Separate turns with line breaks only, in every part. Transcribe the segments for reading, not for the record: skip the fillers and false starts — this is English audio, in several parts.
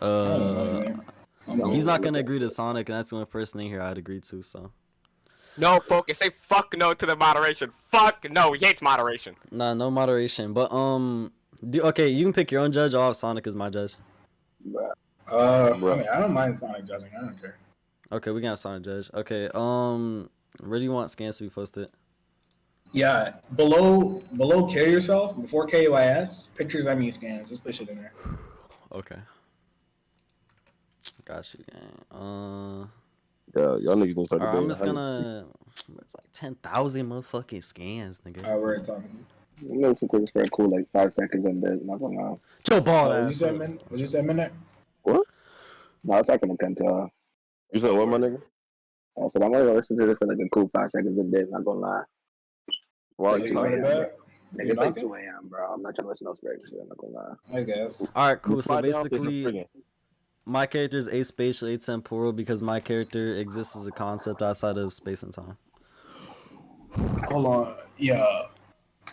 I don't know,
uh,
man. I'm
he's not
old.
gonna agree to Sonic, and that's the only person in here I'd agree to. So
No, Focus. Say fuck no to the moderation. Fuck no. He hates moderation.
nah, no moderation. But okay, you can pick your own judge. I'll have Sonic as my judge.
I mean, I don't mind Sonic judging. I don't care.
Okay, we can have Sonic judge. Okay, where do you want scans to be posted?
Yeah, below kill yourself before KYS pictures. I mean scans. Just push it in there.
Okay. Got you, gang.
Yeah, y'all niggas don't start
Alright, I'm
debating.
just gonna. It's like 10,000 motherfucking scans, nigga.
Alright, we're talking.
You know, some things for cool, like 5 seconds in bed. Not gonna lie.
Joe ball
What you
ass.
said, man? What you said, Midnight?
What? No, it's not gonna come to. You said what, my nigga? I said I'm gonna listen to this for like a cool 5 seconds in bed. Not gonna lie.
Well, you going to bed?
Nigga, it's like 2 a.m., bro. I'm not trying to listen to no straight shit. I'm not gonna lie.
I guess.
Alright, cool. So basically, my character is aspatial, atemporal because my character exists as a concept outside of space and time.
Hold on. Yeah.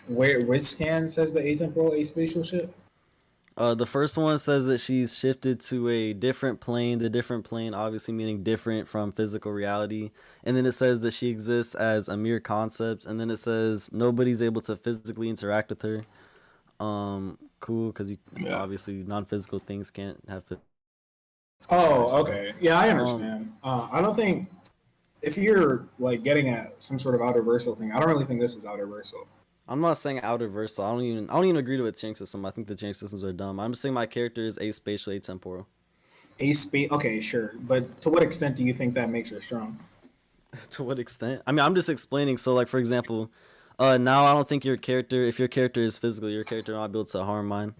Which scan says the atemporal aspatial shit?
The first one says that she's shifted to a different plane. The different plane obviously meaning different from physical reality. And then it says that she exists as a mere concept. And then it says nobody's able to physically interact with her. Cool, because obviously non-physical things can't have.
Oh, okay. Yeah, I understand. I don't think if you're like getting at some sort of outer versal thing, I don't really think this is outer versal.
I'm not saying outer versal. I don't even agree to a tiering system. I think the tiering systems are dumb. I'm just saying my character is aspatial, atemporal.
Okay, sure. But to what extent do you think that makes her strong?
To what extent? I mean, I'm just explaining. So, like for example, now I don't think your character, if your character is physical, your character will not be able to harm mine.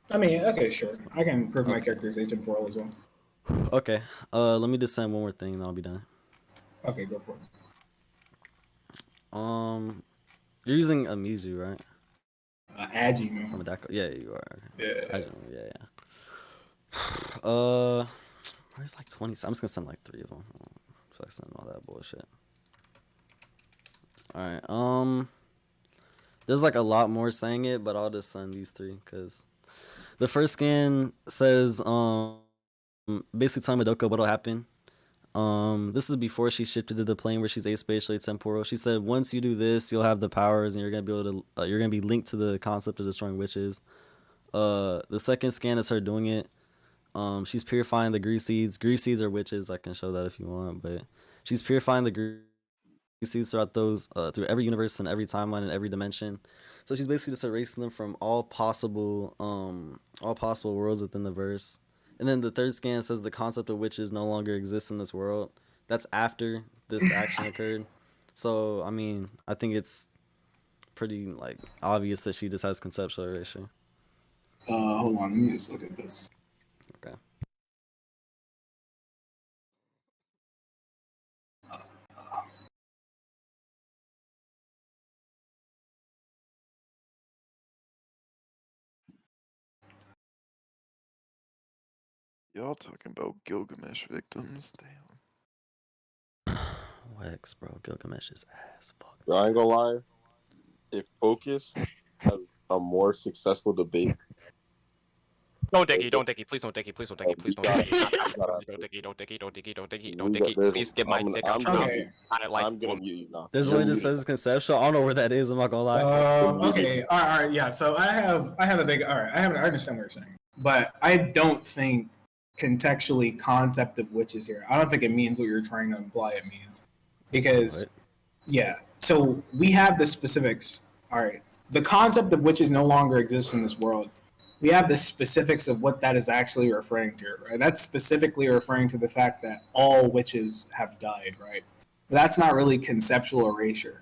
I
mean, okay, sure. I can prove my character is atemporal as well.
Okay. Let me just send one more thing, and I'll be done.
Okay, go for it.
You're using Amizu, right?
Agi, man.
From Medaka. Yeah, you are.
Yeah.
Where's like 20? I'm just gonna send like 3 of them. Fuck, send all that bullshit. All right. There's like a lot more saying it, but I'll just send these 3 because the first scan says basically telling Madoka what'll happen. This is before she shifted to the plane where she's aspatially temporal. She said once you do this, you'll have the powers and you're gonna be able to you're gonna be linked to the concept of destroying witches. The second scan is her doing it. She's purifying the grief seeds. Grief seeds are witches. I can show that if you want, but she's purifying the grief seeds throughout through every universe and every timeline and every dimension. So she's basically just erasing them from all possible worlds within the verse. And then the third scan says the concept of witches no longer exists in this world. That's after this action occurred. So, I mean, I think it's pretty, like, obvious that she just has conceptual erasure.
Hold on. Let me just look at this.
Okay.
Y'all talking about Gilgamesh victims? Damn.
Wex, bro. Gilgamesh is ass. Fuck.
I ain't gonna lie. If Focus has a more successful debate.
Don't dicky, please don't dicky, please don't dicky, please don't dicky. Don't dicky. Please get my dick out your mouth.
I'm gonna mute you now.
There's one that just says conceptual. I don't know where that is. I'm not gonna lie.
Okay, all right, yeah. So I have a big. All right, I understand what you're saying, but I don't think contextually concept of witches here. I don't think it means what you're trying to imply it means, because yeah. So we have the specifics. All right, the concept of witches no longer exists in this world. We have the specifics of what that is actually referring to, right? That's specifically referring to the fact that all witches have died, right? But that's not really conceptual erasure.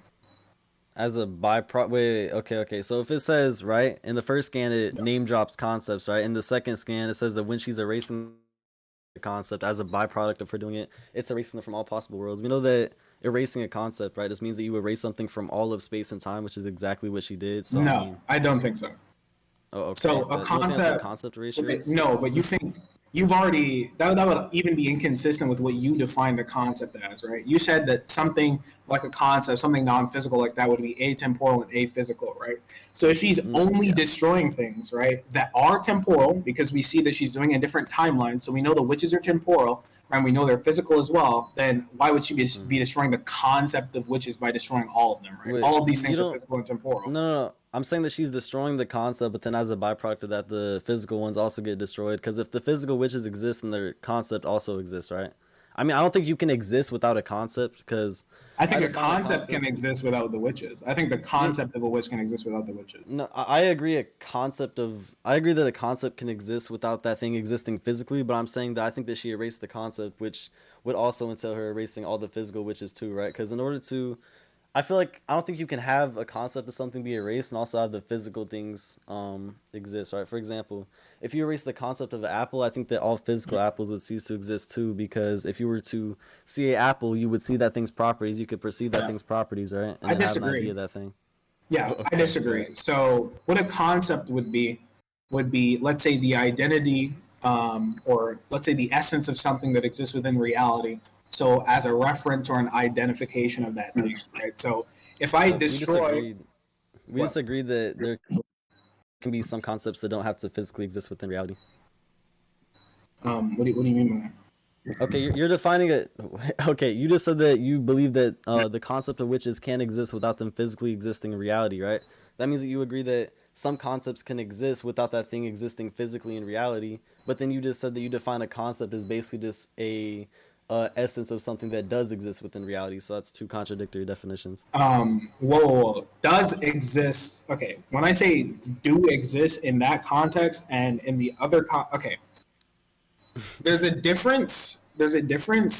As a byproduct, wait, okay. So if it says, right, in the first scan, it name drops concepts, right? In the second scan, it says that when she's erasing the concept as a byproduct of her doing it, it's erasing them from all possible worlds. We know that erasing a concept, right, this means that you erase something from all of space and time, which is exactly what she did. So
no, I don't think so.
Oh, okay.
So a concept
erasure is?
No, but you think you've already that would even be inconsistent with what you defined a concept as, right? You said that something like a concept, something non-physical like that would be atemporal and aphysical, right? So if she's only destroying things, right, that are temporal, because we see that she's doing a different timeline, so we know the witches are temporal, and we know they're physical as well, then why would she be destroying the concept of witches by destroying all of them, right?
Wait,
all of these things are physical and temporal.
No. I'm saying that she's destroying the concept, but then as a byproduct of that, the physical ones also get destroyed. Because if the physical witches exist, then their concept also exists, right? I mean, I don't think you can exist without a concept, because
I think a concept can exist without the witches. I think the concept of a witch can exist without the witches.
No, I agree. I agree that a concept can exist without that thing existing physically. But I'm saying that I think that she erased the concept, which would also entail her erasing all the physical witches too, right? Because in order to, I feel like I don't think you can have a concept of something be erased and also have the physical things exist, right? For example, if you erase the concept of an apple, I think that all physical apples would cease to exist too, because if you were to see an apple, you would see that thing's properties, you could perceive that thing's properties, right? And
I
then have an
disagree.
idea of that thing.
Yeah, I disagree. So what a concept would be, let's say, the identity, or let's say the essence of something that exists within reality. So as a reference or an identification of that thing, right? So if I destroy...
We disagreed that there can be some concepts that don't have to physically exist within reality.
What do you mean by that?
Okay, you're defining it. Okay, you just said that you believe that the concept of witches can exist without them physically existing in reality, right? That means that you agree that some concepts can exist without that thing existing physically in reality. But then you just said that you define a concept as basically just a essence of something that does exist within reality. So that's two contradictory definitions.
Whoa. Does exist? Okay, when I say do exist in that context and in the other okay. There's a difference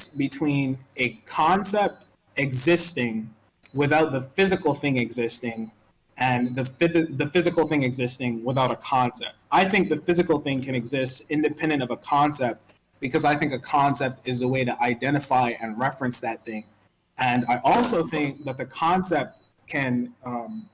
between a concept existing without the physical thing existing and the physical thing existing without a concept. I think the physical thing can exist independent of a concept, because I think a concept is a way to identify and reference that thing. And I also think that the concept can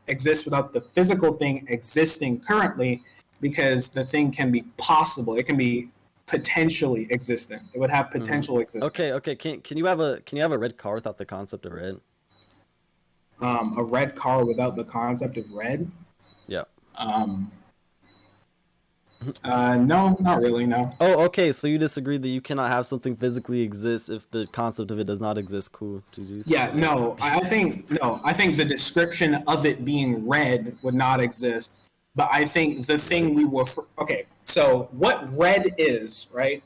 exist without the physical thing existing currently, because the thing can be possible. It can be potentially existent. It would have potential existence.
Okay. Can you have a red car without the concept of red?
A red car without the concept of red?
Yeah.
No, not really. No.
Oh, okay. So you disagree that you cannot have something physically exist if the concept of it does not exist. Cool. GG's.
Yeah. No. I think the description of it being red would not exist. But I think the thing we will... Okay, so what red is, right,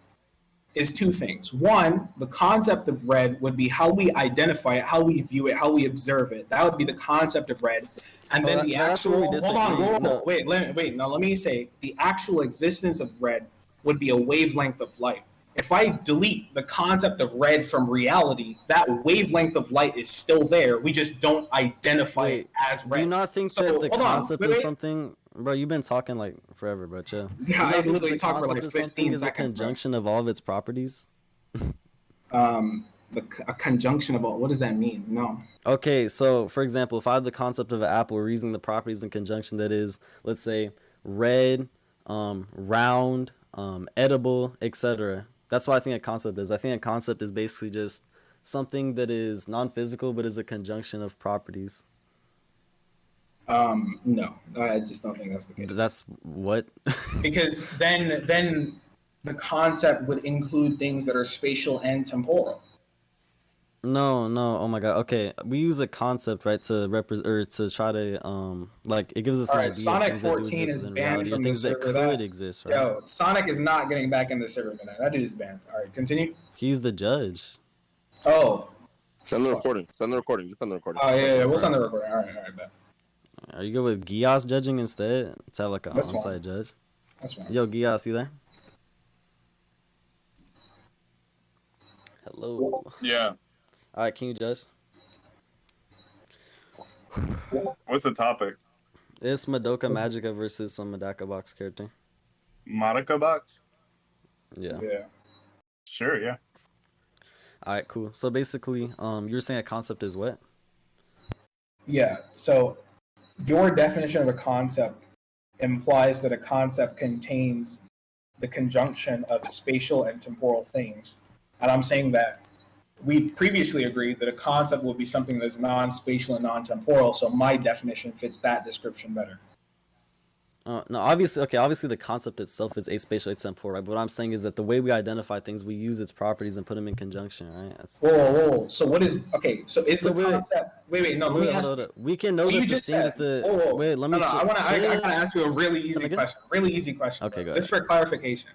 is two things. One, the concept of red would be how we identify it, how we view it, how we observe it. That would be the concept of red. And then the actual... Hold on, wait. Now, let me say, the actual existence of red would be a wavelength of light. If I delete the concept of red from reality, that wavelength of light is still there. We just don't identify it as red.
Do you not think that the concept of something... Bro, you've been talking like forever, bro. Chill.
Yeah, I literally talked for like 15 seconds.
Is a conjunction of all of its properties?
A conjunction of all... What does that mean? No.
Okay, so for example, if I have the concept of an apple, we're using the properties in conjunction that is, let's say, red, round, edible, etc. That's what I think a concept is. I think a concept is basically just something that is non-physical but is a conjunction of properties.
No, I just don't think that's the case.
That's what?
Because then the concept would include things that are spatial and temporal.
No. Oh my god. Okay, we use a concept, right, to represent or to try to like it gives us an idea.
Sonic 14 is banned from the server.
That could exist, right?
Yo, Sonic is not getting back in the server tonight. That dude is banned. All right, continue.
He's the judge.
Oh.
Send the recording. Just send the recording.
Oh yeah. We'll send the recording. All right, bet.
Are you good with Gias judging instead? Let's have like an on-site judge.
That's fine.
Yo, Gias, you there? Hello.
Yeah.
All right, can you judge?
What's the topic?
It's Madoka Magica versus some Medaka box character.
Madoka box?
Yeah.
Sure, yeah.
All right, cool. So basically, you were saying a concept is what?
Yeah. So your definition of a concept implies that a concept contains the conjunction of spatial and temporal things. And I'm saying that we previously agreed that a concept will be something that's non-spatial and non-temporal, so my definition fits that description better.
No, obviously the concept itself is aspatial, atemporal, right? But what I'm saying is that the way we identify things, we use its properties and put them in conjunction, right? That's
Whoa. So what is, okay, so is
So
the concept, wait, no, let me ask
hold
you.
up. We can know
What
that
you
the
just
thing
said.
that the
Whoa.
wait, let me
No, I gotta ask you a really easy
again?
question. Really easy question.
Okay,
bro.
go
Just for clarification.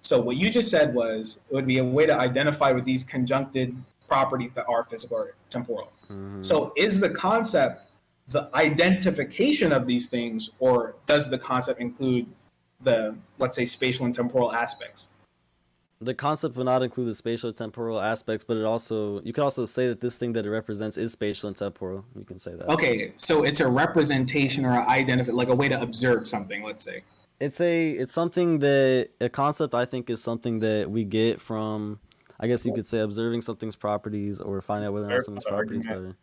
So what you just said was it would be a way to identify with these conjuncted properties that are physical or temporal. So is the concept the identification of these things, or does the concept include the, let's say, spatial and temporal aspects?
The concept will not include the spatial and temporal aspects, but you could also say that this thing that it represents is spatial and temporal. You can say that.
Okay, so it's a representation or like a way to observe something, let's say.
It's something that a concept, I think, is something that we get from, I guess you could say, observing something's properties or finding out whether or not something's properties better.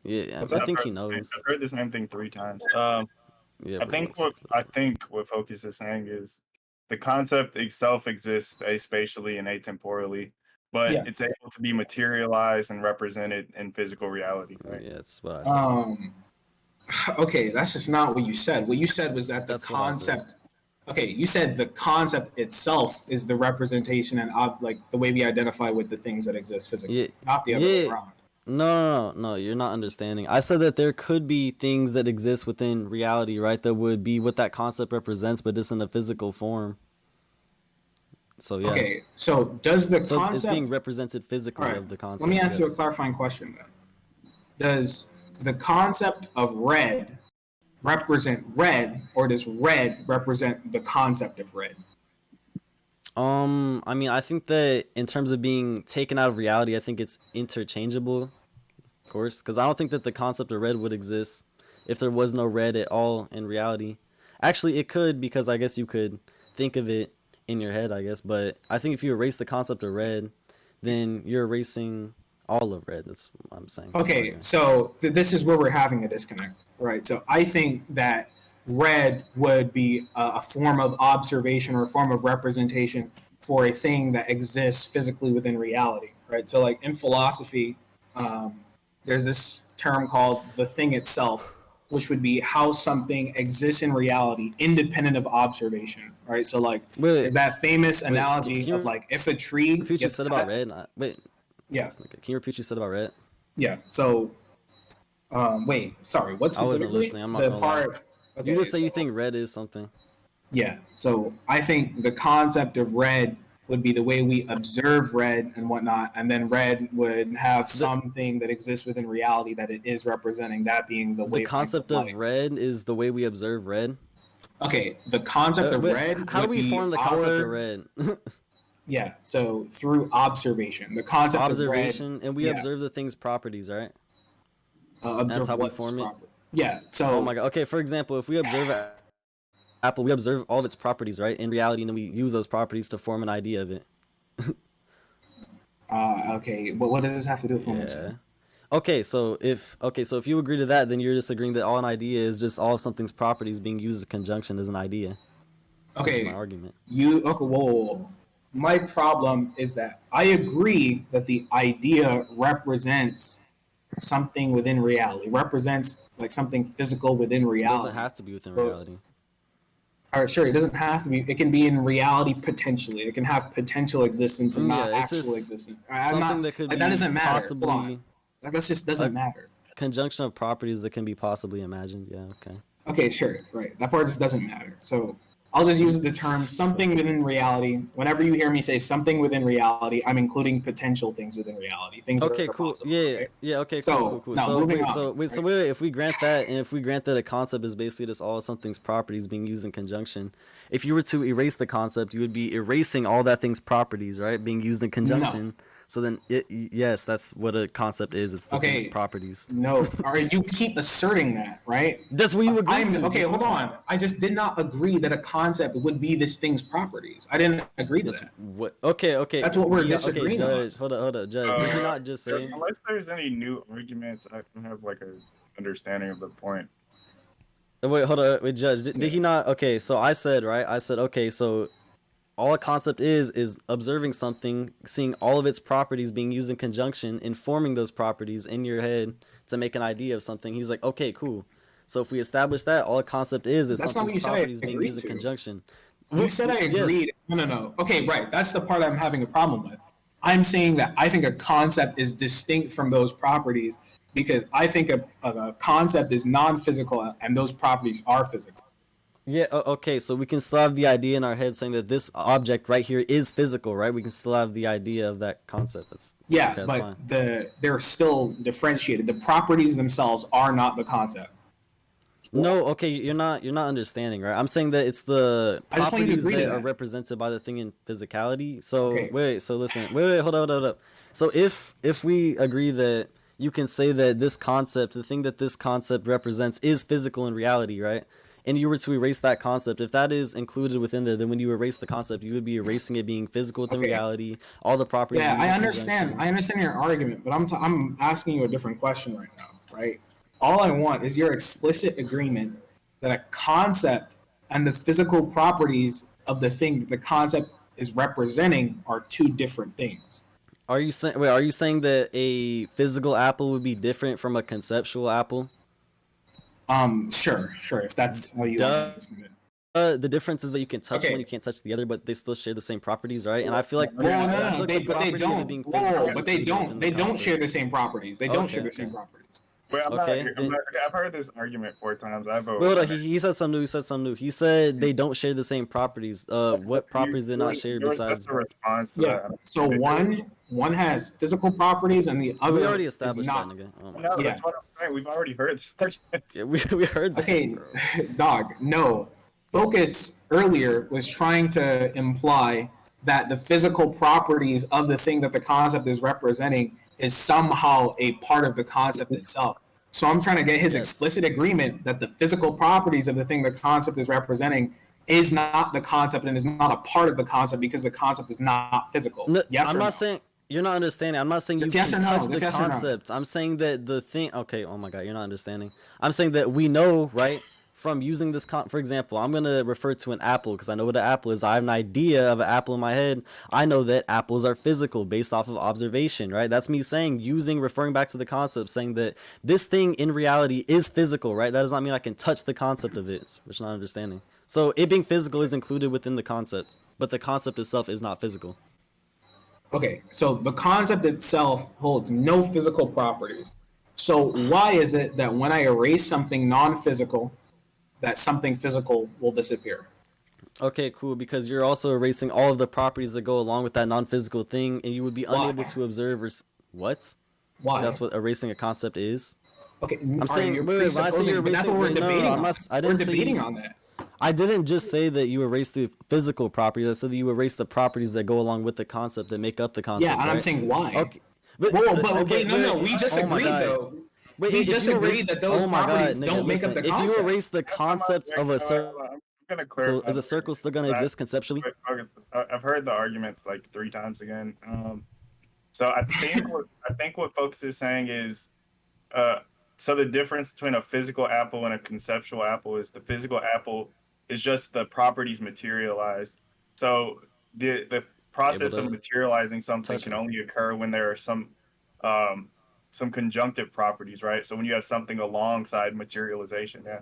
Yeah, I think he knows.
I've heard the same thing 3 times.
Yeah,
I think what Focus is saying is the concept itself exists aspatially and atemporally, but it's able to be materialized and represented in physical reality. Right?
Yeah, that's what I said.
Okay, that's just not what you said. What you said was that the concept. Okay, you said the concept itself is the representation and like the way we identify with the things that exist physically, not the other way around.
No, you're not understanding. I said that there could be things that exist within reality, right? That would be what that concept represents, but it's in a physical form. So yeah.
Okay, so does the concept...
it's being represented physically of the concept.
Let me ask you a clarifying question then. Does the concept of red represent red, or does red represent the concept of red?
I mean, I think that in terms of being taken out of reality, I think it's interchangeable, of course, because I don't think that the concept of red would exist if there was no red at all in reality. Actually, it could, because I guess you could think of it in your head, I guess, but I think if you erase the concept of red, then you're erasing all of red. That's what I'm saying.
Okay, so this is where we're having a disconnect, right? So I think that red would be a form of observation or a form of representation for a thing that exists physically within reality, right? So like in philosophy, there's this term called the thing itself, which would be how something exists in reality independent of observation, right? So like there's that famous analogy of like if a tree
repeat what you said about red.
Yeah.
Can you repeat what you said about red?
Yeah. So wait, sorry, what specifically?
I wasn't listening. I'm not gonna lie. Okay, you just say you think red is something.
Yeah. So I think the concept of red would be the way we observe red and whatnot, and then red would have something that exists within reality that it is representing, that being the way.
The concept of red is the way we observe red.
Okay, the concept of red.
How do we form the concept of red?
Yeah, so through observation, the concept of red,
and we observe the thing's properties, right?
That's
how we form it.
Yeah. So.
Oh my god. Okay. For example, if we observe Apple, we observe all of its properties, right, in reality, and then we use those properties to form an idea of it.
Okay. But what does this have to do with forming?
Okay. So if you agree to that, then you're just agreeing that all an idea is just all of something's properties being used as a conjunction as an idea.
Okay.
That's my argument.
Whoa. My problem is that I agree that the idea represents something within reality, represents like something physical within reality.
It doesn't have to be within reality.
All right, sure. It doesn't have to be. It can be in reality potentially. It can have potential existence and not actual existence.
Something that could be
that doesn't matter.
Possibly.
That just doesn't matter.
Conjunction of properties that can be possibly imagined. Yeah. Okay.
Okay, sure. Right. That part just doesn't matter. So I'll just use the term something within reality. Whenever you hear me say something within reality, I'm including potential things within reality. Things that are
cool.
possible,
Yeah,
right?
yeah. Okay,
so,
cool.
Now,
So wait. If we grant that, and if we grant that a concept is basically just all something's properties being used in conjunction, if you were to erase the concept, you would be erasing all that thing's properties, right, being used in conjunction. No. So then, yes, that's what a concept is. It's the thing's properties.
No, all right, you keep asserting that, right?
That's what you agreed to.
Okay, hold on. I just did not agree that a concept would be this thing's properties. I didn't agree to that.
What? Okay.
That's what we're disagreeing
on. Hold up, Judge. Did you not just say?
Unless there's any new arguments, I don't have like a understanding of the point.
Wait, hold on. Wait, Judge. Did he not? Okay, so I said, right? Okay, so all a concept is observing something, seeing all of its properties being used in conjunction, informing those properties in your head to make an idea of something. He's like, okay, cool. So if we establish that, all a concept is
That's not what you
something's
said I
properties being
agreed
used in
to.
conjunction.
You said I agreed. Yes. No. Okay, right. That's the part I'm having a problem with. I'm saying that I think a concept is distinct from those properties because I think a concept is non-physical and those properties are physical.
Yeah, okay, so we can still have the idea in our head saying that this object right here is physical, right? We can still have the idea of that concept. That's
but
fine.
They're still differentiated. The properties themselves are not the concept.
No, okay, you're not understanding, right? I'm saying that it's the properties that are represented by the thing in physicality. So wait, so listen, wait, hold up. So if we agree that you can say that this concept, the thing that this concept represents, is physical in reality, right? And you were to erase that concept, if that is included within there, then when you erase the concept, you would be erasing it being physical within reality, all the properties.
Yeah, I understand your argument, but I'm asking you a different question right now, right? All I want is your explicit agreement that a concept and the physical properties of the thing that the concept is representing are two different things.
Are you saying that a physical apple would be different from a conceptual apple?
Sure. If that's how you want to understand it.
The difference is that you can touch one, you can't touch the other, but they still share the same properties, right? And I feel like
they don't share the same properties. They don't share the same properties.
Wait, I've heard this argument 4 times.
Hold on, he said something new. He said they don't share the same properties. What properties did not share besides?
What's the response to that?
So one has physical properties and the other.
We already established that, nigga.
No, that's what I'm saying. We've already heard this argument.
Yeah, we heard that.
Okay, dog. No, Fokus earlier was trying to imply that the physical properties of the thing that the concept is representing is somehow a part of the concept itself. So I'm trying to get his explicit agreement that the physical properties of the thing the concept is representing is not the concept and is not a part of the concept because the concept is not physical.
No, I'm not saying you're not understanding. I'm not saying you can touch the concept. I'm saying that the thing. Okay, oh my god, you're not understanding. I'm saying that we know, right? From using this, for example, I'm going to refer to an apple because I know what an apple is. I have an idea of an apple in my head. I know that apples are physical based off of observation, right? That's me saying, referring back to the concept, saying that this thing in reality is physical, right? That does not mean I can touch the concept of it, which I'm not understanding. So it being physical is included within the concept, but the concept itself is not physical.
Okay, so the concept itself holds no physical properties. So why is it that when I erase something non-physical, that something physical will disappear?
Okay, cool, because you're also erasing all of the properties that go along with that non-physical thing, and you would be unable to observe what?
Why?
That's what erasing a concept is.
Okay,
I'm saying, that's what we're debating on. I didn't say
debating on that.
I didn't just say that you erase the physical properties. I said that you erase the properties that go along with the concept that make up the concept.
Yeah, and right? I'm saying why.
Okay,
no, we just agreed though.
Wait,
we just agreed that those properties don't make up the concept.
If you erase the concept of a circle, is a circle still going to exist conceptually?
I've heard the arguments like 3 times again. So I think what Fokus is saying is, so the difference between a physical apple and a conceptual apple is the physical apple is just the properties materialized. So the process of materializing something can only occur when there are some conjunctive properties, right? So when you have something alongside materialization, yeah.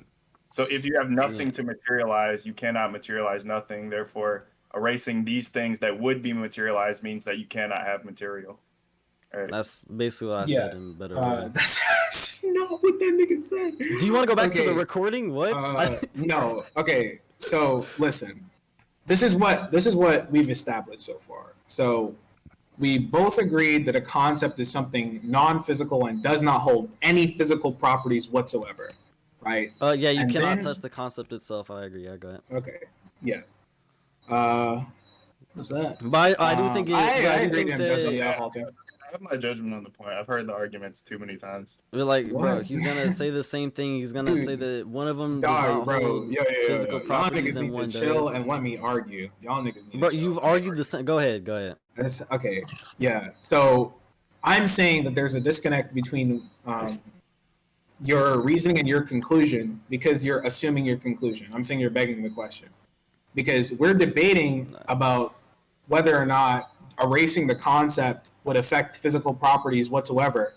So if you have nothing to materialize, you cannot materialize nothing. Therefore, erasing these things that would be materialized means that you cannot have material. Right.
That's basically what I said in better way.
That's not what that nigga said.
Do you want to go back to the recording? What?
No. Okay. So listen, this is what we've established so far. So we both agreed that a concept is something non-physical and does not hold any physical properties whatsoever, right?
Yeah, you cannot touch the concept itself. I agree. Yeah, go ahead.
Okay. Yeah. What's that?
But I do think
I agree with that.
I have my judgment on the point. I've heard the arguments too many times.
We're like, bro, he's gonna say the same thing. He's gonna say that one of them does not hold physical properties and one does.
Chill and let me argue. Y'all niggas need.
But you've argued the same. Go ahead.
Okay. Yeah. So I'm saying that there's a disconnect between your reasoning and your conclusion because you're assuming your conclusion. I'm saying you're begging the question. because we're debating about whether or not erasing the concept would affect physical properties whatsoever.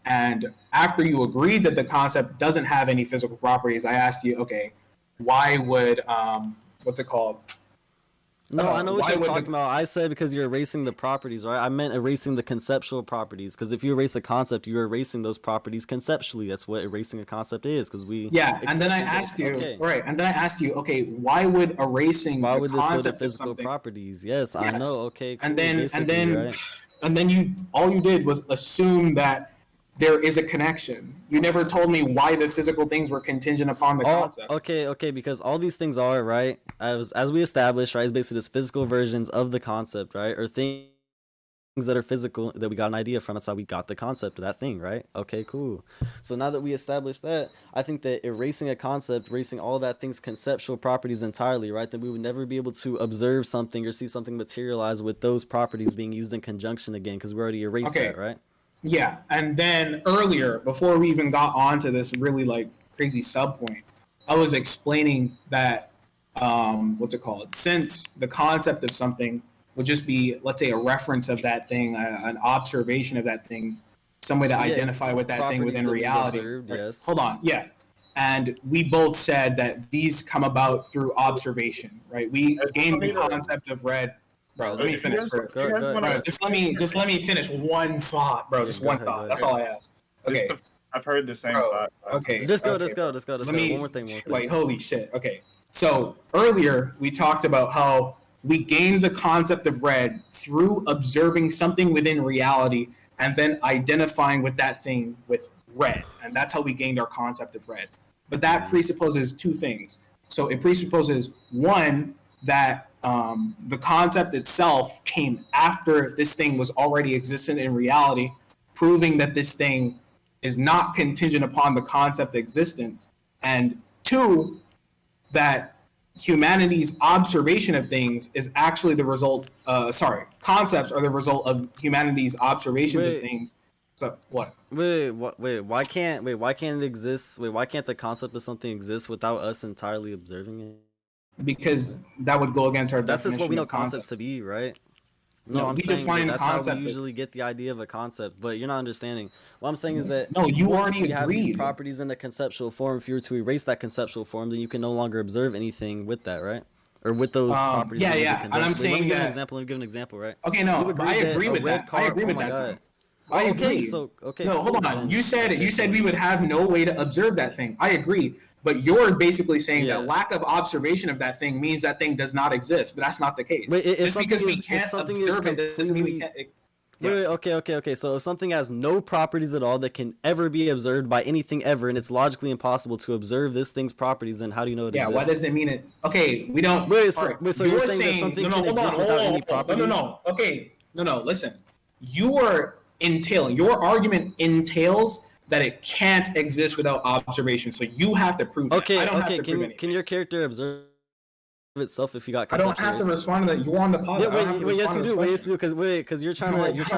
And after you agreed that the concept doesn't have any physical properties, I asked you, okay, why would what's it called?
No, I know what you're talking about. I said because you're erasing the properties, right? I meant erasing the conceptual properties. Because if you erase a concept, you're erasing those properties conceptually. That's what erasing a concept is. Because we
and then I asked you, right? And then I asked you, okay, why would erasing
why
the
would this go to
concept of
physical
something?
properties? Yes, I know. Okay, cool.
And then you all you did was assume that there is a connection. You never told me why the physical things were contingent upon the concept.
Okay, because all these things are, right, as we established, right, is basically just physical versions of the concept, right, or things that are physical that we got an idea from. That's how we got the concept of that thing, right? Okay, cool. So now that we established that, I think that erasing a concept, erasing all that thing's conceptual properties entirely, right, then we would never be able to observe something or see something materialize with those properties being used in conjunction again, because we already erased that, right?
Yeah, and then earlier, before we even got onto this really like crazy sub point, I was explaining that what's it called? Since the concept of something would just be, let's say, a reference of that thing, an observation of that thing, some way to identify with that thing within reality.
Observed, yes.
Hold on, yeah. And we both said that these come about through observation, right? We gained the concept of red. Bro, let me finish first. Bro, just let me finish one thought, bro. Just one thought. That's all I ask. Okay.
I've heard the same thought.
Okay.
Just go. One more thing.
Like, holy shit. Okay. So earlier we talked about how we gained the concept of red through observing something within reality and then identifying with that thing with red. And that's how we gained our concept of red. But that presupposes two things. So it presupposes, one, that the concept itself came after this thing was already existent in reality, proving that this thing is not contingent upon the concept existence. And two, that humanity's observation of things is actually the result, concepts are the result of humanity's observations of things. So what?
Why can't it exist? Why can't the concept of something exist without us entirely observing it?
Because that would go against our definition.
That's just what we know concepts to be, right? No, I'm saying that's how we usually get the idea of a concept, but you're not understanding. What I'm saying is that
you already
have these properties in the conceptual form. If you were to erase that conceptual form, then you can no longer observe anything with that, right? Or with those properties.
Yeah. And I'm saying
Let me give an example, right?
Okay, no, I agree with that. I agree with that. I agree. No, hold on. You said we would have no way to observe that thing. I agree. But you're basically saying that lack of observation of that thing means that thing does not exist, but that's not the case.
Just
because we can't observe it doesn't mean we can't.
Okay. So if something has no properties at all that can ever be observed by anything ever, and it's logically impossible to observe this thing's properties, then how do you know it exists?
Yeah, why does it mean it? Okay, we don't.
So you're saying that something can exist without any properties?
No. Okay, no. Listen, your argument entails that it can't exist without observation. So you have to prove
that. Okay. Can your character observe itself if you got?
I don't have to respond to that. You're on the pod.
Yes, you do. Because you're trying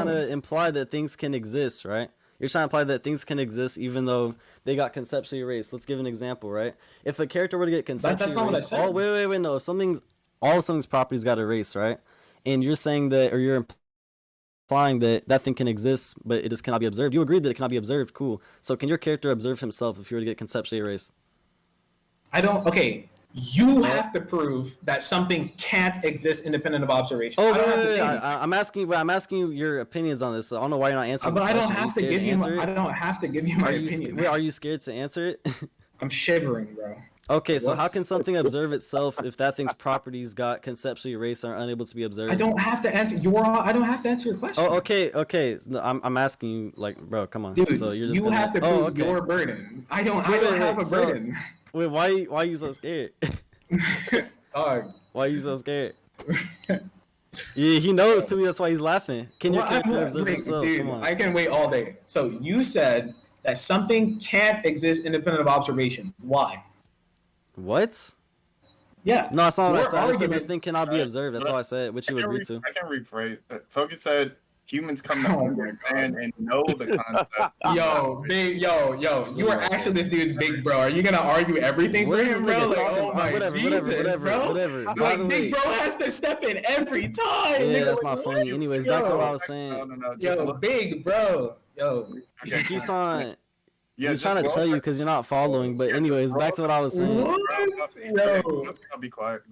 to imply that things can exist, right? You're trying to imply that things can exist even though they got conceptually erased. Let's give an example, right? If a character were to get conceptually erased, no. If all something's properties got erased, right? And you're saying that, or you're implying that thing can exist, but it just cannot be observed. You agreed that it cannot be observed. Cool. So can your character observe himself if you were to get conceptually erased?
Okay. You have to prove that something can't exist independent of observation.
I'm asking you your opinions on this. So I don't know why you're not answering.
But I don't have to give you. I don't have to give you my opinion.
Are you scared to answer it?
I'm shivering, bro.
Okay, so how can something observe itself if that thing's properties got conceptually erased and are unable to be observed?
I don't have to answer. I don't have to answer your question.
Oh, okay. No, I'm asking you, like, bro, come on.
Dude,
so you're just
have to prove your burden. I don't have a burden.
Wait, why are you so scared?
Dog.
Why are you so scared? He knows too. That's why he's laughing. Can your character observe himself?
Dude, come on. I can wait all day. So you said that something can't exist independent of observation. Why?
What?
Yeah.
No, that's not what I said. I said this thing cannot be observed. That's all I said, which you agreed to.
I can rephrase. Focus said humans come to understand and know the concept.
Yo, you are actually this dude's big bro. Are you gonna argue everything for him, bro? Like, oh my Jesus, bro. Like, big bro has to step in every time.
Yeah,
nigga,
that's
like,
not funny. Anyways, back to what I was saying.
No.
Yo, big bro. Yo.
He keeps on.
Yeah,
He's trying to tell you because you're not following. But anyways, back to what I was saying.
What? Yo.
I'll be quiet.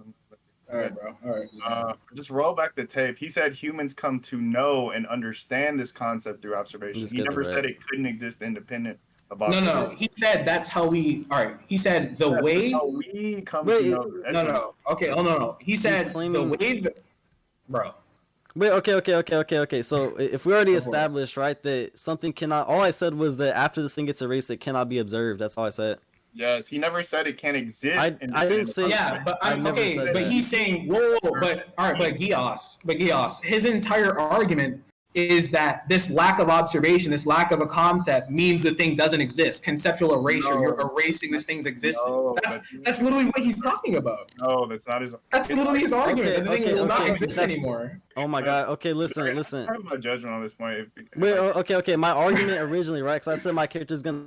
All right, bro. All right.
Just roll back the tape. He said humans come to know and understand this concept through observation. He never said it couldn't exist independent of observation.
No. He said that's how we. All right. He said the way.
That's how we come to know.
No. Okay. Oh no. He said the way. Bro.
Wait, okay. So if we already established, right, that something cannot. All I said was that after this thing gets erased, it cannot be observed. That's all I said.
Yes, he never said it can't exist.
I didn't say.
Yeah, but
I'm okay.
But he's saying, whoa. But all right, but Gios, his entire argument is that this lack of observation, this lack of a concept, means the thing doesn't exist. Conceptual erasure. You're erasing this thing's existence. That's literally what he's talking about.
No, that's not his.
That's literally his argument. The thing will not exist anymore.
Oh my god. Okay, listen.
I have my judgment on this point.
Wait. Okay. My argument originally, right? Because I said my character's gonna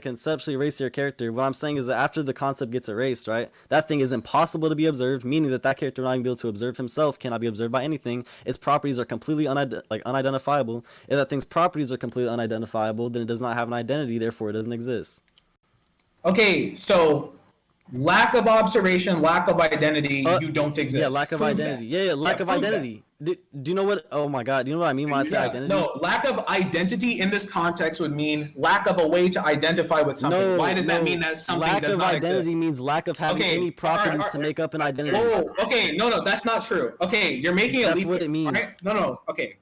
conceptually erase your character. What I'm saying is that after the concept gets erased, right, that thing is impossible to be observed, meaning that character not even be able to observe himself, cannot be observed by anything. Its properties are completely unidentifiable. If that thing's properties are completely unidentifiable, then it does not have an identity, therefore it doesn't exist.
Okay, so lack of observation, lack of identity, you don't exist.
Yeah, lack of identity. Yeah, lack of identity. Do you know what? Oh my god, do you know what I mean when I say identity?
No, lack of identity in this context would mean lack of a way to identify with something. Why does that mean that something does not exist?
Lack of identity means lack of having any properties to make up an identity.
Oh, okay, no, that's not true. Okay, you're making a leap.
That's what it means.
Right? No, okay.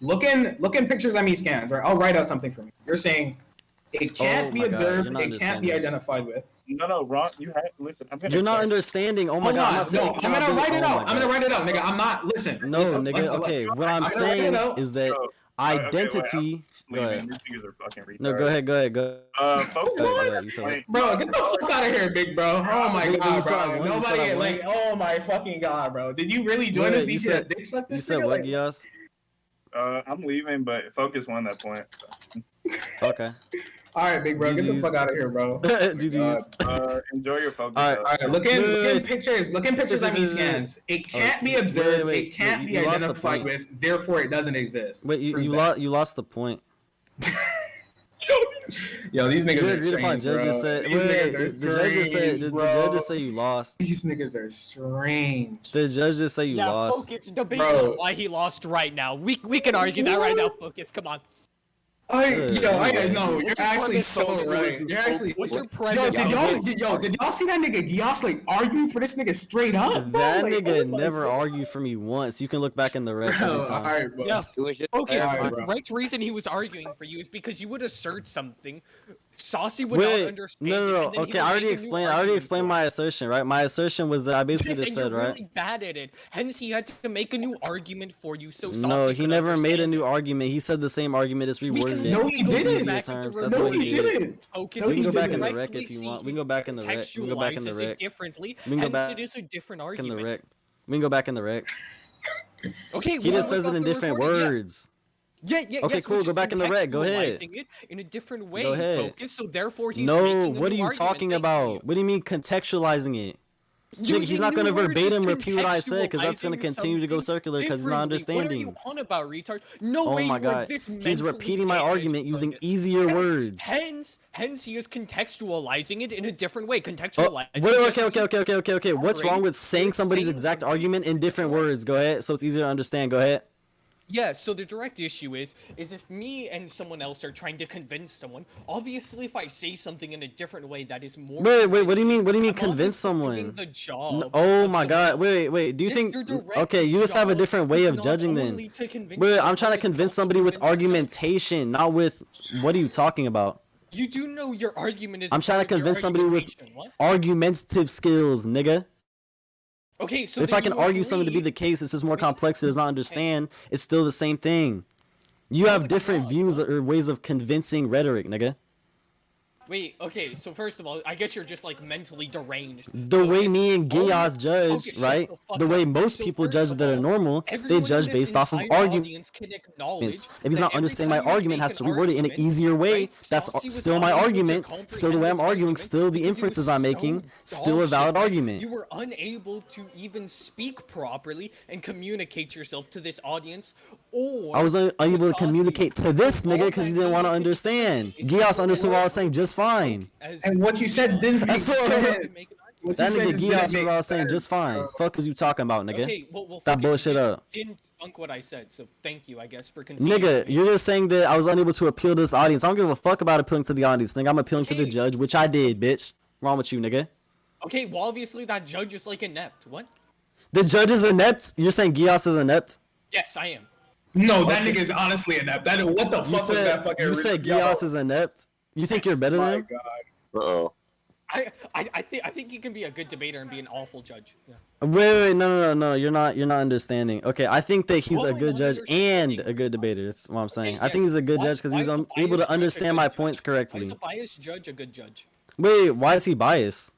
Look in pictures ME scans, right? I'll write out something for me. You're saying it can't be observed, it can't be identified with.
No, Ron, listen.
You're not understanding. Oh my god,
I'm gonna write it out. I'm gonna write it out, nigga. I'm not. Listen.
No, nigga. Okay, what I'm saying is that identity. Go ahead. No, go ahead.
What? Bro, get the fuck out of here, big bro. Oh my god, bro. Nobody like. Oh my fucking god, bro. Did you really join us? You said dick suck this.
You said what, Gios?
I'm leaving, but Focus won that point.
Okay.
All right, big bro, get the fuck out of here, bro.
Enjoy your Focus.
All right. Look in pictures. Look in pictures of these scans. It can't be observed. It can't be identified with. Therefore, it doesn't exist.
Wait, you lost the point.
Yo, these niggas are strange, bro.
The judge just said you lost.
These niggas are strange.
The judge just said you lost.
Focus, debate on why he lost right now. We can argue that right now, Focus. Come on.
I know you're actually so right. You're actually.
What's your
did y'all see that nigga Gios like arguing for this nigga straight up?
That nigga never argued for me once. You can look back in the record.
Alright, bro.
Yeah, Focus. The right reason he was arguing for you is because you would assert something. Suacy would not understand.
No. Okay, I already explained my assertion, right? My assertion was that I basically just said, right?
Really bad at it. Hence, he had to make a new argument for you. So Suacy
no, he never made a new argument. He said the same argument. It's reworded.
No, he didn't.
No, he didn't.
Focus.
We can go back in the rec if you want. We can go back in the rec. We can go back in the rec.
Differently.
We can go back
it is a different argument.
in the rec. We can go back in the rec.
Okay.
He just says it in different words.
Yeah.
Okay, cool. Go back in the rec. Go ahead.
It in a different way.
Go ahead.
Focus. So therefore, he's
no. What are you talking about? What do you mean contextualizing it? He's not going to verbatim repeat what I said because that's going to continue to go circular because he's not understanding.
What are you on about, retard? No way.
Oh my god. He's repeating my argument using easier words.
Hence, he is contextualizing it in a different way. Contextualizing.
Okay. What's wrong with saying somebody's exact argument in different words? Go ahead. So it's easier to understand. Go ahead.
Yeah, so the direct issue is if me and someone else are trying to convince someone, obviously if I say something in a different way that is more...
Wait, what do you mean? What do you mean convince someone?
The job
oh my god, wait, do you think... Okay, you just have a different way of judging then. Wait, I'm trying to convince somebody with argumentation, not with... What are you talking about?
You do know your argument is...
I'm trying to convince somebody with argumentative skills, nigga.
Okay, so
if I can argue something to be the case, it's just more complex. It does not understand. It's still the same thing. You have different views or ways of convincing rhetoric, nigga.
Wait, okay, so first of all, I guess you're just like mentally deranged.
The way me and Gios judge,
shut
right?
the fuck
The way
up.
most
So
people
first
judge
of
that are
all,
normal, they
everyone in
judge
this
based off of
entire
arguments.
audience can acknowledge
If he's
that
not
every
understanding my
time you
argument,
make
has
an
to reword it in an
argument,
easier way.
right,
That's
Suacy was
still
not
my
able to
argument. Still the way I'm
comprehend this
arguing.
argument
Still the
because it was
inferences I'm
so
making. Still
dog
a valid
shit, right?
argument.
You were unable to even speak properly and communicate yourself to this audience, or
I was unable to
Suacy,
communicate to this
so
nigga
all
because he
that
didn't want to
needed say
understand.
is
Gios
you
understood what I was
were
saying just fine.
as
And what you said didn't make
That's what-
sense. What you
That
said
nigga
just
Gios
didn't
understood
make
what I was saying just
sense,
fine.
bro.
Fuck is you talking about, nigga?
Okay, well,
That
fuck it,
bullshit
you
up.
didn't debunk what I said, so thank you, I guess, for conceding.
Nigga,
to me.
you're just saying that I was unable to appeal to this audience. I don't give a fuck about appealing to the audience, nigga. I'm appealing to the
Okay.
judge, which I did, bitch. Wrong with you, nigga?
Okay, well, obviously that judge is like inept. What?
The judge is inept? You're saying Gios is inept?
Yes, I am.
No, that nigga is honestly inept. What the fuck was that fucking?
You said Gios is inept? You think you're better than
My
him?
God.
Uh-oh.
I think you can be a good debater and be an awful judge. Yeah.
Wait, no. You're not understanding. Okay, I think that he's
What
a
am I
good
not
judge and
understanding?
a good debater. That's what I'm saying.
Okay,
I think
yes.
he's a good
Why-
judge because
why
he's
is a
able
biased
to
judge a
understand
good
my
judge?
points
Why is
correctly.
a biased judge a good judge?
Wait, why is he biased?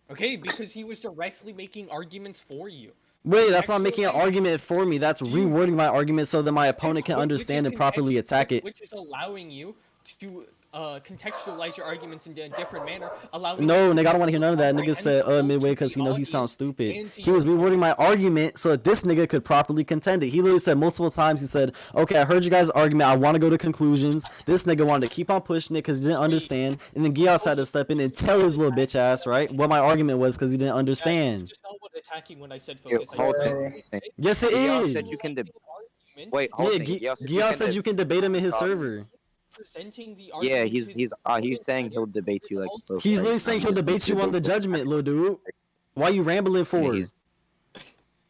Okay, because he was directly making arguments for you.
Wait, that's not making an
Contextualizing-
argument for me. That's rewording my argument so that my opponent can
Which is
understand and properly attack it.
Which is allowing you to contextualize your arguments in a different manner, allowing
No,
you to
nigga, I don't want to hear none of that. Nigga said,
comprehensible
midway
to
because
the
he know he sounds
audience
stupid.
and to
He was
your
rewording my argument so that this nigga could properly contend it. He literally said multiple times, he said, okay, I heard you guys' argument. I want to go to conclusions. This nigga wanted to keep on pushing it because he didn't understand. And then Gios had to step in and tell his little bitch ass, right, what my argument was because he didn't understand.
Just not what attacking when I said
Yo,
focus.
hold
I-
on.
Yes, it
Gios said
is.
you can
Argument,
wait.
Yeah,
Hold on.
Gios said you can debate him in his server.
presenting the
Yeah,
argument
he's saying he'll debate you like.
also-
He's literally saying he'll debate you on the judgment, little dude. Why you rambling for?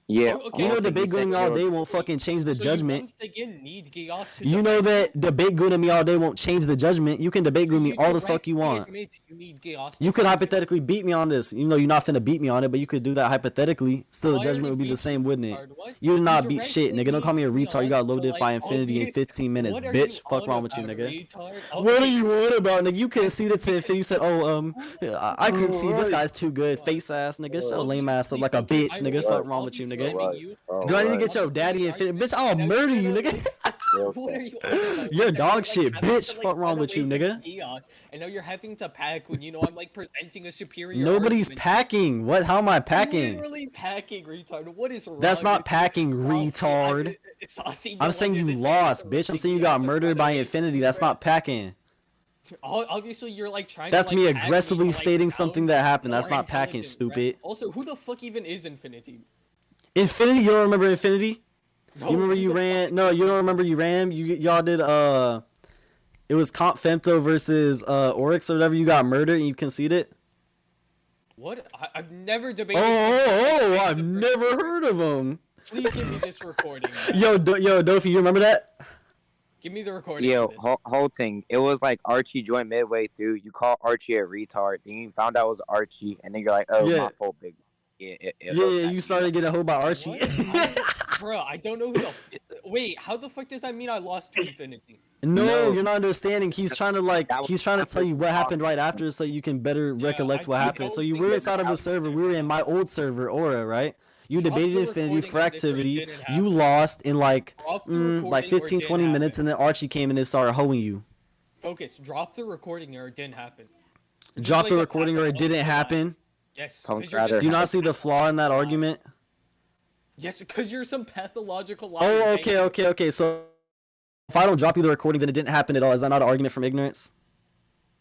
Yeah.
Oh, okay.
You know,
hold on, he
debate
said
going all
he'll-
day won't fucking change the
So
judgment.
You once again need Gios to
You know
defend
that debate good at me all day won't change the judgment. You can debate good with me all the fuck you
directly
want.
admit you need Gios to
You could
defend
hypothetically beat me on this. You know you're not finna beat me on it, but you could do that hypothetically. Still, the
Why
judgment
already
would be the
beat
same,
you,
wouldn't it?
retard? What?
You did not
You
beat shit,
directly
nigga. Don't call me a
beat
retard. You got
Gios
loaded
to,
by
like,
infinity in 15 minutes,
what are
bitch.
you
Fuck
on
wrong with you,
about,
nigga.
retard?
What are
Okay,
you on about, nigga? You couldn't see the to infinity. You said, I couldn't see. This guy's too good. Face ass, nigga. Show lame ass up like a bitch, nigga. Fuck wrong with you, nigga. Do I need to get your daddy infinity? Bitch, I'll murder you, nigga.
What are you on about?
You're
Like,
dog
like,
shit,
having
bitch.
to, like,
Fuck wrong
run
with you,
away from
nigga.
Gios. I know you're having to pack when you know I'm like presenting a superior.
Nobody's
argument.
packing. What? How am I packing?
Literally packing, retard. What is wrong?
That's not
with
packing,
you?
retard. I'm saying you lost, bitch. I'm saying you got murdered by infinity. That's not packing.
Obviously, you're like trying.
That's
to,
me
like, pack
aggressively
to, like,
stating
sound
something that happened. That's
more
not packing,
intelligent,
stupid.
right? Also, who the fuck even is Infinity?
Infinity? You don't remember Infinity?
No,
You remember
who
you
the
ran?
fuck
No,
is
you don't remember you ran? Y'all did it was Comp Femto versus Oryx or whatever. You got murdered and you conceded.
What? I've never debated.
I've never heard of him.
Please give me this recording.
Yo, Dofi, you remember that?
Give me the recording.
Yo,
of this.
whole thing. It was like Archie joined midway through. You call Archie a retard. Then you found out it was Archie, and then you're like, oh,
Yeah.
my fault, big. Yeah,
You started getting hold by Archie.
What? Bro, I don't know who the. Wait, how the fuck does that mean I lost to Infinity?
No, you're not understanding. He's trying to tell you what happened right
after.
after so you can better recollect what
I
happened.
don't
So you
think
were
that
inside of a
happened.
server. We were in my old server, Aura, right? You
Drop
debated
the
Infinity for
recording of this or it
activity.
didn't happen.
You lost in like
Drop the
like
recording or it
15,
didn't
20 minutes,
happen.
and then Archie came in and started hoeing you.
Focus. Drop the recording or it didn't happen. Just
Drop
like
the
a
recording or it didn't
pathological lie.
happen.
Yes.
Come
'cause you're just
rather-
Do you not see the flaw in that argument?
Yes, because you're some pathological liar.
Oh,
Thank you.
okay. So if I don't drop you the recording, then it didn't happen at all. Is that not an argument from ignorance?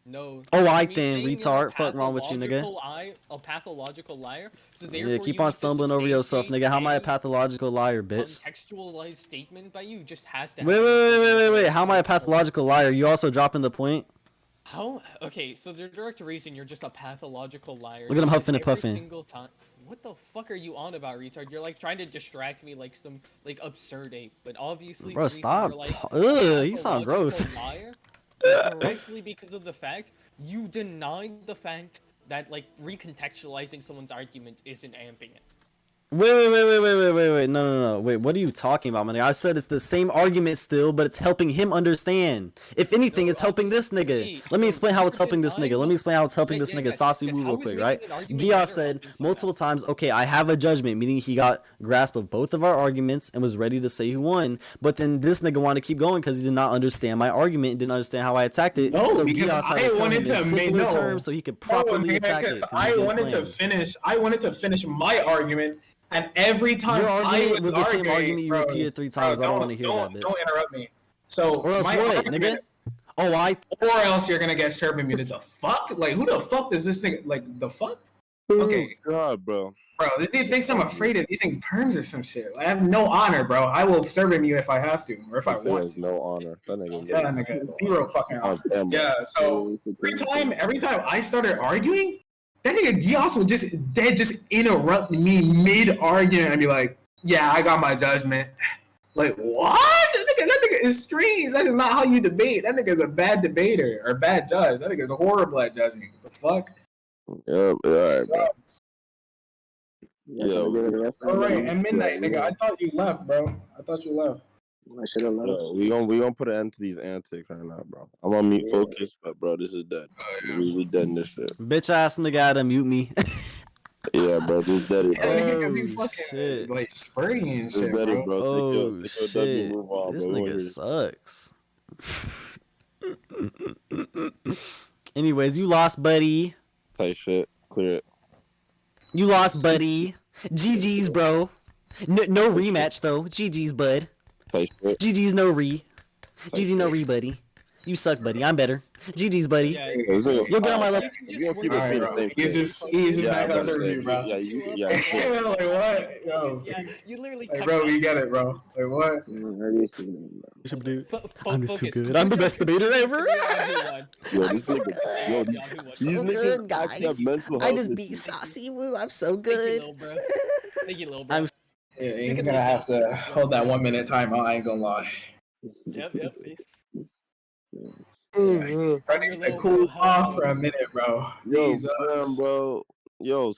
No.
Oh,
You
I
mean
then,
saying you're a
retard. Fuck wrong with you, nigga.
A pathological liar. So
Yeah,
therefore
keep
you
on
need to
stumbling over yourself,
substantiate
nigga. How am I a
any
pathological liar, bitch?
Contextualized statement by you just has to.
Wait. How am I a pathological liar? You also dropping the point?
How? Okay, so the direct reason you're just a pathological liar.
Look at him
is
huffing and
every
puffing.
single time. What the fuck are you on about, retard? You're like trying to distract me like some like absurd ape, but obviously.
Bro,
the reason
stop.
you're, like,
Ugh, you sound
pathological
gross.
Liar is directly because of the fact you denied the fact that like recontextualizing someone's argument isn't amping it.
Wait. No. Wait, what are you talking about, my nigga? I said it's the same argument still, but it's helping him understand. If anything, it's helping this nigga. Let me explain how it's helping this nigga. Let me explain how it's helping this nigga, Suacy Woo, real quick, right? Gias said multiple times, okay, I have a judgment, meaning he got grasp of both of our arguments and was ready to say who won. But then this nigga wanted to keep going because he did not understand my argument and didn't understand how I attacked it.
No,
so
because
Gias had to tell him in simpler terms so he could properly attack it.
I wanted to finish my argument. And every time
your argument
was
the
arguing,
same argument you repeated 3 times. I don't want to hear that, bitch.
Don't interrupt me. So
or else what, nigga? Or
else you're gonna get server muted. The fuck? Like, who the fuck does this thing? Like, the fuck? Okay,
God, bro.
This dude thinks I'm afraid of using perms or some shit. I have no honor, bro. I will serve him you if I have to, or if I want to.
No honor. That nigga.
Yeah, nigga. Zero fucking honor. Yeah. So every time I started arguing, that nigga Gias would just interrupt me mid argument and be like, "Yeah, I got my judgment." Like, what? That nigga is strange. That is not how you debate. That nigga is a bad debater or bad judge. That nigga is horrible at judging. What the fuck?
Yeah, alright, bro.
Yeah. All right, and midnight, nigga. I thought you left, bro. I thought you left.
I should have left.
We gonna put an end to these antics right now, bro. I'm on mute Focus, but bro, this is dead. We dead in this shit.
Bitch ass nigga gotta mute me.
Yeah, bro, this is dead.
Because you fucking
shit.
Like spraying and shit,
bro.
Oh
take
shit.
your move on,
This
bro.
nigga sucks. Anyways, you lost, buddy.
Tight shit. Clear it.
You lost, buddy. GG's, bro. No rematch though. GG's, bud.
Tight shit.
GG's no re. GG no re, buddy. You suck, buddy. I'm better. GG's, buddy. You'll get on my level.
He's just not gonna serve you, bro.
Yeah.
Like what? Yo.
Yeah, you literally.
Like, bro, we get it, bro. Like what?
I'm just too good. I'm the best debater ever.
I'm so good.
So good, guys. I just beat
issues.
Suacy Woo. I'm so good.
Thank you, little bro.
Yeah, he's gonna have to hold that 1 minute timeout. I ain't gonna lie.
Yep.
Bro needs to cool off for a minute, bro.
Yo, bro. Yo,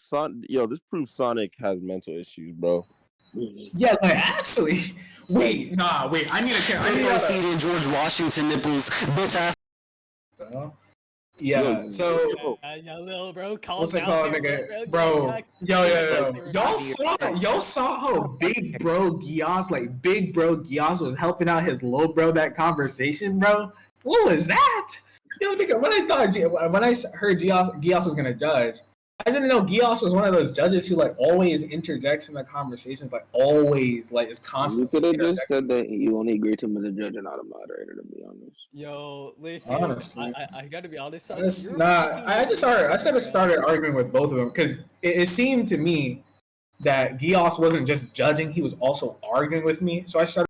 this proves Sonic has mental issues, bro.
Yeah, like actually, wait. I need to
see it in George Washington nipples, bitch ass.
Yeah, so
little bro,
what's it called, nigga? Bro, yo. Y'all saw how big bro Gias was helping out his little bro that conversation, bro. What was that? Yo, nigga, when I heard Gias was gonna judge, I didn't know Gias was one of those judges who like always interjects in the conversations, like always, like is constantly.
You could have just said that you only agreed to him as a judge and not a moderator, to be honest.
Yo, listen,
honestly,
I gotta be honest.
I started arguing with both of them because it seemed to me that Gias wasn't just judging; he was also arguing with me. So I started